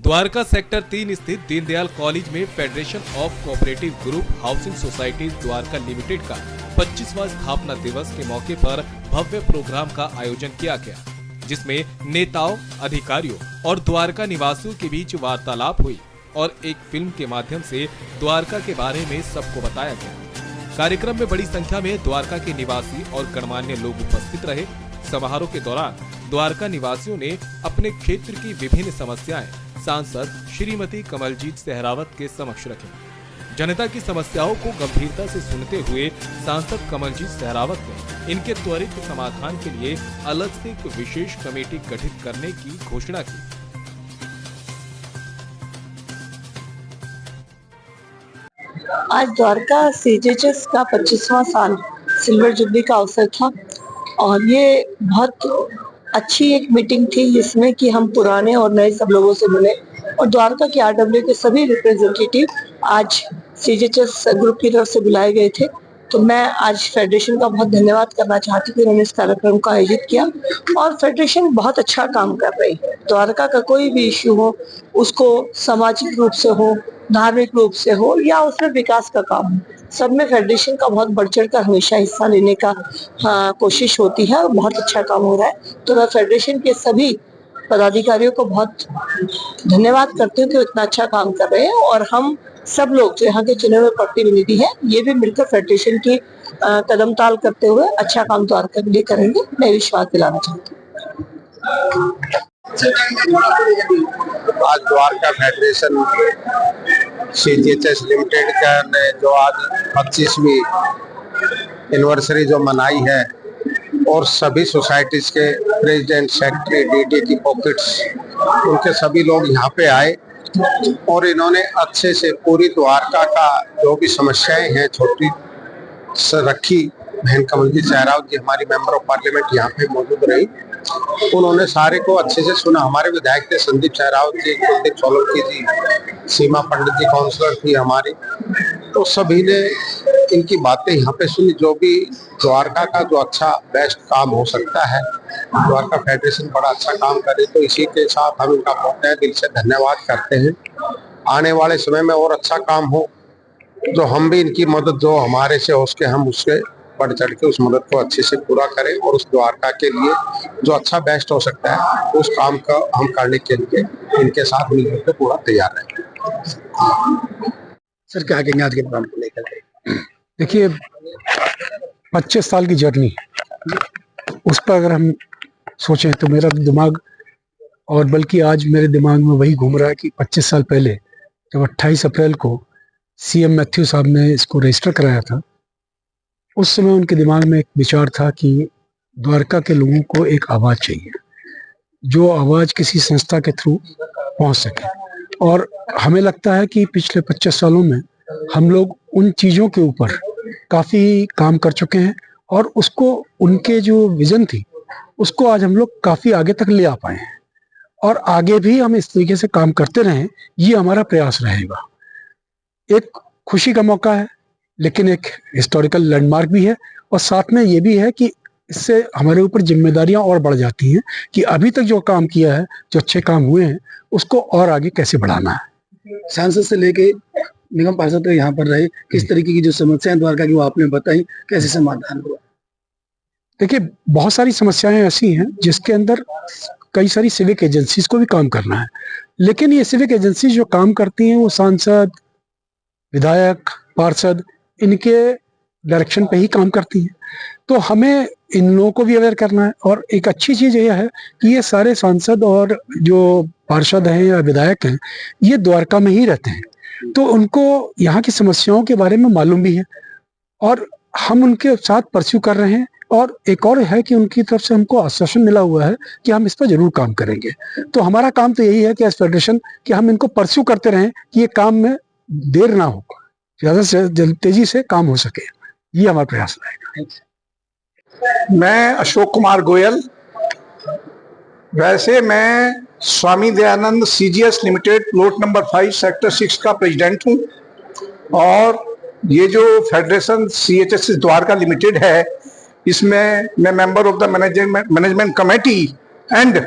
Dwarka sector 3 स्थित Deendayal college में federation of cooperative group housing societies Dwarka limited का 25वां स्थापना दिवस के मौके पर भव्य प्रोग्राम का आयोजन किया गया, जिसमें नेताओं, अधिकारियों और द्वारका निवासियों के बीच वार्तालाप हुई और एक फिल्म के माध्यम से द्वारका के बारे में सबको बताया गया। कार्यक्रम में बड़ी संख्या में द्वारका के निवासी और गणमान्य लोग उपस्थित रहे। समारोह के दौरान द्वारका निवासियों ने अपने क्षेत्र की विभिन्न समस्याएं सांसद श्रीमती कमलजीत सहरावत के समक्ष रखी। जनता की समस्याओं को गंभीरता से सुनते हुए सांसद कमलजीत सहरावत ने इनके त्वरित समाधान के लिए अलग से एक विशेष कमेटी गठित करने की घोषणा की। आज द्वारका सीजेएचएस का 25वां साल सिल्वर जुबली का अवसर था और ये बहुत अच्छी एक मीटिंग थी जिसमें कि हम पुराने और नए सब लोगों से मिले और द्वारका के आरडब्ल्यू के सभी रिप्रेजेंटेटिव आज सीजेएचएस ग्रुप की तरफ से बुलाए गए थे। तो मैं आज फेडरेशन का बहुत धन्यवाद करना चाहती हूँ कि उन्होंने इस कार्यक्रम का आयोजित किया और फेडरेशन बहुत अच्छा काम कर रही है। द्वारका का कोई भी इश्यू हो, उसको सामाजिक रूप से हो, धार्मिक रूप से हो या उसमें विकास का काम हो, सब में फेडरेशन का बहुत बढ़ चढ़ कर हमेशा हिस्सा लेने का कोशिश होती है और बहुत अच्छा काम हो रहा है। तो मैं फेडरेशन के सभी पदाधिकारियों को बहुत धन्यवाद करती हूँ कि इतना अच्छा काम कर रहे हैं और हम सब लोग जो यहाँ के चुने हुए प्रतिनिधि हैं ये भी मिलकर फेडरेशन की कदम ताल करते हुए अच्छा काम द्वारका के लिए करेंगे। मैं विश्वास दिलाना चाहती हूँ। आज द्वारका फेडरेशन सीजीएचएस लिमिटेड का ने जो आज 25वीं एनिवर्सरी जो मनाई है और सभी सोसाइटीज के प्रेसिडेंट, सेक्रेटरी, डीडीटी, पॉकेट्स, उनके सभी लोग यहाँ पे आए और इन्होंने अच्छे से पूरी द्वारका का जो भी समस्याएं हैं छोटी से रखी। बहन कमलजीत सहरावत जी हमारी मेंबर ऑफ पार्लियामेंट यहाँ पे मौजूद रही, उन्होंने सारे को अच्छे से सुना। हमारे विधायक थे संदीप सहरावत जी, कुलदीप सोलंकी जी, सीमा पंडित जी काउंसलर थी हमारी, तो सभी ने इनकी बातें यहाँ पे सुनी। जो भी द्वारका का जो अच्छा बेस्ट काम हो सकता है, द्वारका फेडरेशन बड़ा अच्छा काम करे, तो इसी के साथ हम इनका बहुत तहे दिल से धन्यवाद करते हैं। आने वाले समय में और अच्छा काम हो, जो हम भी इनकी मदद जो हमारे से हो सके हम उसके बढ़ चढ़ के उस मदद को अच्छे से पूरा करें और उस द्वारका के लिए जो अच्छा बेस्ट हो सकता है उस काम का हम करने के लिए इनके साथ मिलकर के पूरा तैयार रहें। सर क्या कहेंगे आज के प्रोग्राम को लेकर? देखिए 25 साल की जर्नी, उस पर अगर हम सोचें तो मेरा दिमाग और बल्कि आज मेरे दिमाग में वही घूम रहा है कि 25 साल पहले जब 28 अप्रैल को सीएम मैथ्यू साहब ने इसको रजिस्टर कराया था, उस समय उनके दिमाग में एक विचार था कि द्वारका के लोगों को एक आवाज़ चाहिए, जो आवाज़ किसी संस्था के थ्रू पहुंच सके। और हमें लगता है कि पिछले 25 सालों में हम लोग उन चीज़ों के ऊपर काफ़ी काम कर चुके हैं और उसको उनके जो विज़न थी उसको आज हम लोग काफ़ी आगे तक ले आ पाए हैं और आगे भी हम इस तरीके से काम करते रहें, ये हमारा प्रयास रहेगा। एक खुशी का मौका है लेकिन एक हिस्टोरिकल लैंडमार्क भी है और साथ में ये भी है कि इससे हमारे ऊपर जिम्मेदारियां और बढ़ जाती हैं कि अभी तक जो काम किया है, जो अच्छे काम हुए हैं, उसको और आगे कैसे बढ़ाना है। सांसद से लेके निगम पार्षद तो यहाँ पर रहे, किस तरीके की जो समस्याएं द्वारका की वो आपने बताई, कैसे समाधान हुआ? देखिए बहुत सारी समस्याएं ऐसी हैं जिसके अंदर कई सारी सिविक एजेंसीज को भी काम करना है, लेकिन ये सिविक एजेंसी जो काम करती हैं वो सांसद, विधायक, पार्षद इनके डायरेक्शन पे ही काम करती हैं। तो हमें इन लोगों को भी अवेयर करना है और एक अच्छी चीज़ यह है कि ये सारे सांसद और जो पार्षद हैं या विधायक हैं ये द्वारका में ही रहते हैं, तो उनको यहाँ की समस्याओं के बारे में मालूम भी है और हम उनके साथ परस्यू कर रहे हैं। और एक और है कि उनकी तरफ से हमको आश्वासन मिला हुआ है कि हम इस पर जरूर काम करेंगे। तो हमारा काम तो यही है कि एज फेडरेशन कि हम इनको परस्यू करते रहें कि ये काम में देर ना हो, ज़्यादा से तेजी से काम हो सके, ये हमारा प्रयास रहेगा। मैं अशोक कुमार गोयल, वैसे मैं Swami Dayanand CGS limited plot number 5 sector 6 का प्रेसिडेंट हूँ और ये जो फेडरेशन सीएचएस द्वारका लिमिटेड है इसमें मैं member of the management committee and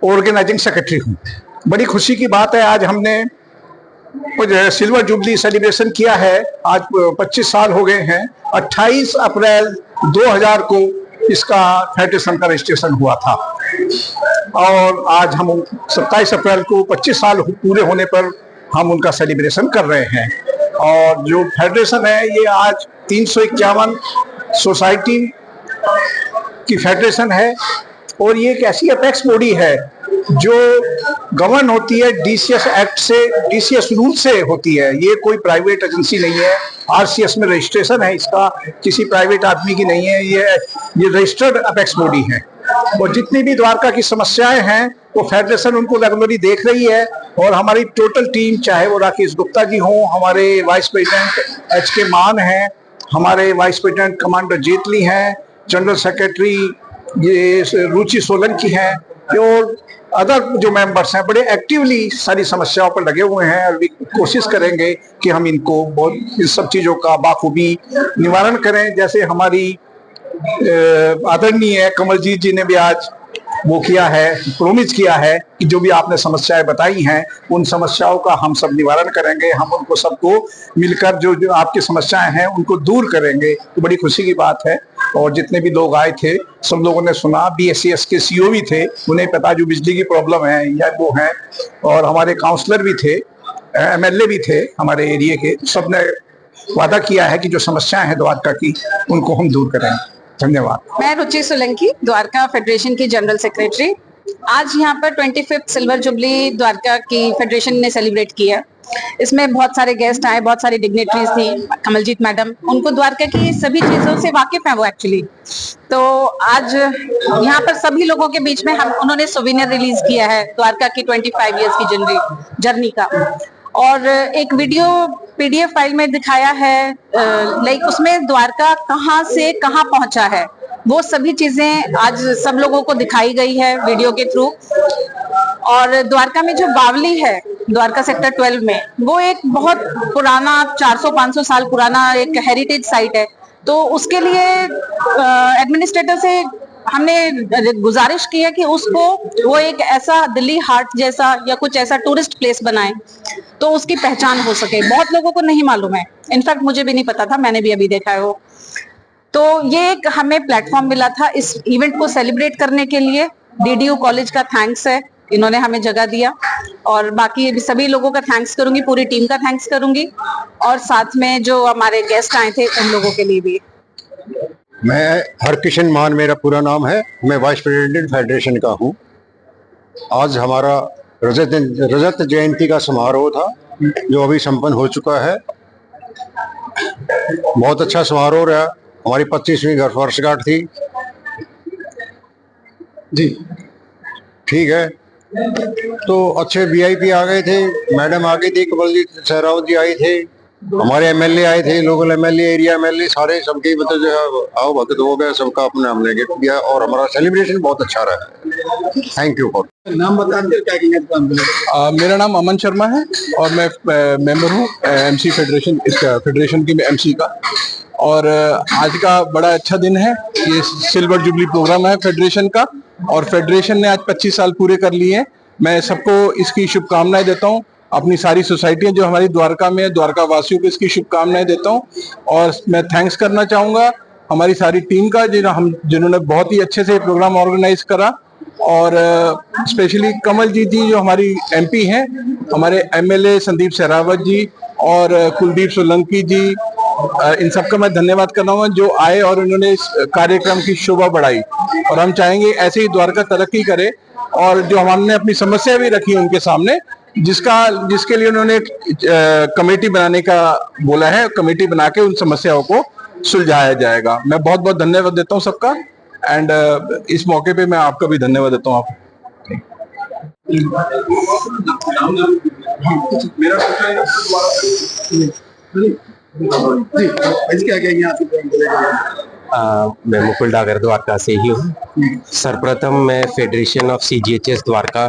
organising secretary हूँ। बड़ी खुशी की बात है, आज हमने सिल्वर जुबली सेलिब्रेशन किया है। आज 25 साल हो गए हैं। 28 अप्रैल 2000 को इसका फेडरेशन का रजिस्ट्रेशन हुआ था और आज हम 27 अप्रैल को 25 साल पूरे होने पर हम उनका सेलिब्रेशन कर रहे हैं। और जो फेडरेशन है ये आज 351 सोसाइटी की फेडरेशन है और ये एक ऐसी अपेक्स बॉडी है जो गवर्न होती है डीसीएस एक्ट से, डीसीएस रूल से होती है। ये कोई प्राइवेट एजेंसी नहीं है। आरसीएस में रजिस्ट्रेशन है इसका, किसी प्राइवेट आदमी की नहीं है। ये रजिस्टर्ड अपेक्स बॉडी है और जितनी भी द्वारका की समस्याएं हैं वो फेडरेशन उनको रेगुलरली देख रही है। और हमारी टोटल टीम, चाहे वो राकेश गुप्ता जी हों, हमारे वाइस प्रेसिडेंट एचके मान हैं, हमारे वाइस प्रेसिडेंट कमांडर जेटली हैं, जनरल सेक्रेटरी ये रुचि सोलंकी हैं और अदर जो मेंबर्स हैं, बड़े एक्टिवली सारी समस्याओं पर लगे हुए हैं। और कोशिश करेंगे कि हम इनको बहुत इन सब चीज़ों का बाखूबी निवारण करें। जैसे हमारी आदरणीय कमलजीत जी ने भी आज वो किया है, प्रोमिस किया है कि जो भी आपने समस्याएं बताई हैं उन समस्याओं का हम सब निवारण करेंगे। हम उनको सबको मिलकर जो आपकी समस्याएं हैं उनको दूर करेंगे। तो बड़ी खुशी की बात है। और जितने भी लोग आए थे सब लोगों ने सुना। बीएससीएस के सीओ भी थे, उन्हें पता जो बिजली की प्रॉब्लम है या वो है। और हमारे काउंसलर भी थे, एमएलए भी थे हमारे एरिया के। सबने वादा किया है कि जो समस्याएं हैं द्वारका की उनको हम दूर करेंगे। धन्यवाद। मैं रुचि सोलंकी, द्वारका फेडरेशन की जनरल सेक्रेटरी। आज यहाँ पर 25th सिल्वर जुबली द्वारका की फेडरेशन ने सेलिब्रेट किया। इसमें बहुत सारे गेस्ट आए, बहुत सारी डिग्नेटरीज थी। कमलजीत मैडम, उनको द्वारका की सभी चीजों से वाकिफ हैं वो एक्चुअली। तो आज यहाँ पर सभी लोगों के बीच में उन्होंने सोवेनियर रिलीज किया है द्वारका की 25 इयर्स की जर्नी का। और एक वीडियो पीडीएफ फाइल में दिखाया है, लाइक उसमें द्वारका कहाँ से कहाँ पहुंचा है वो सभी चीजें आज सब लोगों को दिखाई गई है वीडियो के थ्रू। और द्वारका में जो बावली है द्वारका सेक्टर 12 में, वो एक बहुत पुराना 400-500 साल पुराना एक हेरिटेज साइट है। तो उसके लिए एडमिनिस्ट्रेटर से हमने गुजारिश की है कि उसको वो एक ऐसा दिल्ली हाट जैसा या कुछ ऐसा टूरिस्ट प्लेस बनाए तो उसकी पहचान हो सके। बहुत लोगों को नहीं मालूम है, इनफैक्ट मुझे भी नहीं पता था, मैंने भी अभी देखा है वो। तो ये एक हमें प्लेटफॉर्म मिला था इस इवेंट को सेलिब्रेट करने के लिए। डीडीयू कॉलेज का थैंक्स है, इन्होंने हमें जगह दिया। और बाकी सभी लोगों का थैंक्स करूंगी, पूरी टीम का थैंक्स करूंगी और साथ में जो हमारे गेस्ट आए थे उन लोगों के लिए भी। मैं हरकिशन मान मेरा पूरा नाम है, मैं वाइस प्रेसिडेंट फेडरेशन का हूँ। आज हमारा रजत जयंती का समारोह था जो अभी संपन्न हो चुका है। बहुत अच्छा समारोह रहा। हमारी 25वीं वर्षगांठ थी जी। ठीक है, तो अच्छे वीआईपी आ गए थे, मैडम आ गई थी, कमलजीत सहरावत जी आई थे, हमारे एमएलए आए थे, लोकल एमएलए, एरिया एमएलए, सारे सबके मतलब जो है आओ भगत हो गया, सबका अपने हमने गिफ्ट दिया और हमारा सेलिब्रेशन बहुत अच्छा रहा। Thank you. नाम बता दीजिए, क्या क्या मेरा नाम अमन शर्मा है और मैं मेंबर हूँ एमसी फेडरेशन, इसका फेडरेशन की एमसी का। और आज का बड़ा अच्छा दिन है, ये सिल्वर जुबली प्रोग्राम है फेडरेशन का और फेडरेशन ने आज 25 साल पूरे कर लिए हैं। मैं सबको इसकी शुभकामनाएं देता हूँ। अपनी सारी सोसाइटियां जो हमारी द्वारका में है, द्वारका वासियों को इसकी शुभकामनाएं देता हूँ। और मैं थैंक्स करना चाहूँगा हमारी सारी टीम का जिन्होंने बहुत ही अच्छे से प्रोग्राम ऑर्गेनाइज करा। और स्पेशली कमलजीत जी जो हमारी एमपी हैं, हमारे एमएलए संदीप सहरावत जी और कुलदीप सोलंकी जी, इन सबका मैं धन्यवाद करना हूँ जो आए और उन्होंने इस कार्यक्रम की शोभा बढ़ाई। और हम चाहेंगे ऐसे ही द्वारका तरक्की करे। और जो हमने अपनी समस्या भी रखी उनके सामने, जिसके लिए उन्होंने कमेटी बनाने का बोला है, कमेटी बना के उन समस्याओं को सुलझाया जाएगा। मैं बहुत बहुत धन्यवाद देता हूँ सबका। एंड इस मौके पे मैं आपका भी धन्यवाद देता हूँ। मैं मुकुल डागर द्वारका से ही हूँ। सर्वप्रथम मैं फेडरेशन ऑफ सीजीएचएस द्वारका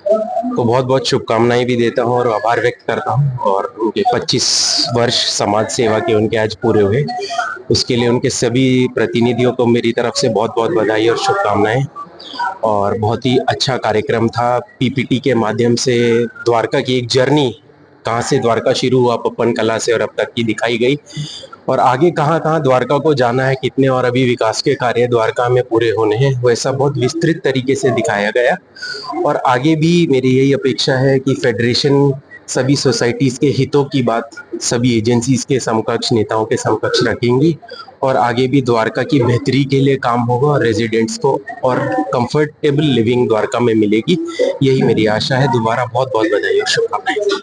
को बहुत बहुत शुभकामनाएं भी देता हूँ और आभार व्यक्त करता हूँ। और उनके 25 वर्ष समाज सेवा के उनके आज पूरे हुए, उसके लिए उनके सभी प्रतिनिधियों को मेरी तरफ से बहुत बहुत बधाई और शुभकामनाएं। और बहुत ही अच्छा कार्यक्रम था। पीपीटी के माध्यम से द्वारका की एक जर्नी, कहाँ से द्वारका शुरू हुआ पप्पन कला से और अब तक की दिखाई गई, और आगे कहाँ कहाँ द्वारका को जाना है, कितने और अभी विकास के कार्य द्वारका में पूरे होने हैं, वैसा बहुत विस्तृत तरीके से दिखाया गया। और आगे भी मेरी यही अपेक्षा है कि फेडरेशन सभी सोसाइटीज के हितों की बात सभी एजेंसीज के समकक्ष, नेताओं के समकक्ष रखेंगी और आगे भी द्वारका की बेहतरी के लिए काम होगा और रेजिडेंट्स को और कंफर्टेबल लिविंग द्वारका में मिलेगी, यही मेरी आशा है। दोबारा बहुत बहुत बधाई और शुभकामनाएं।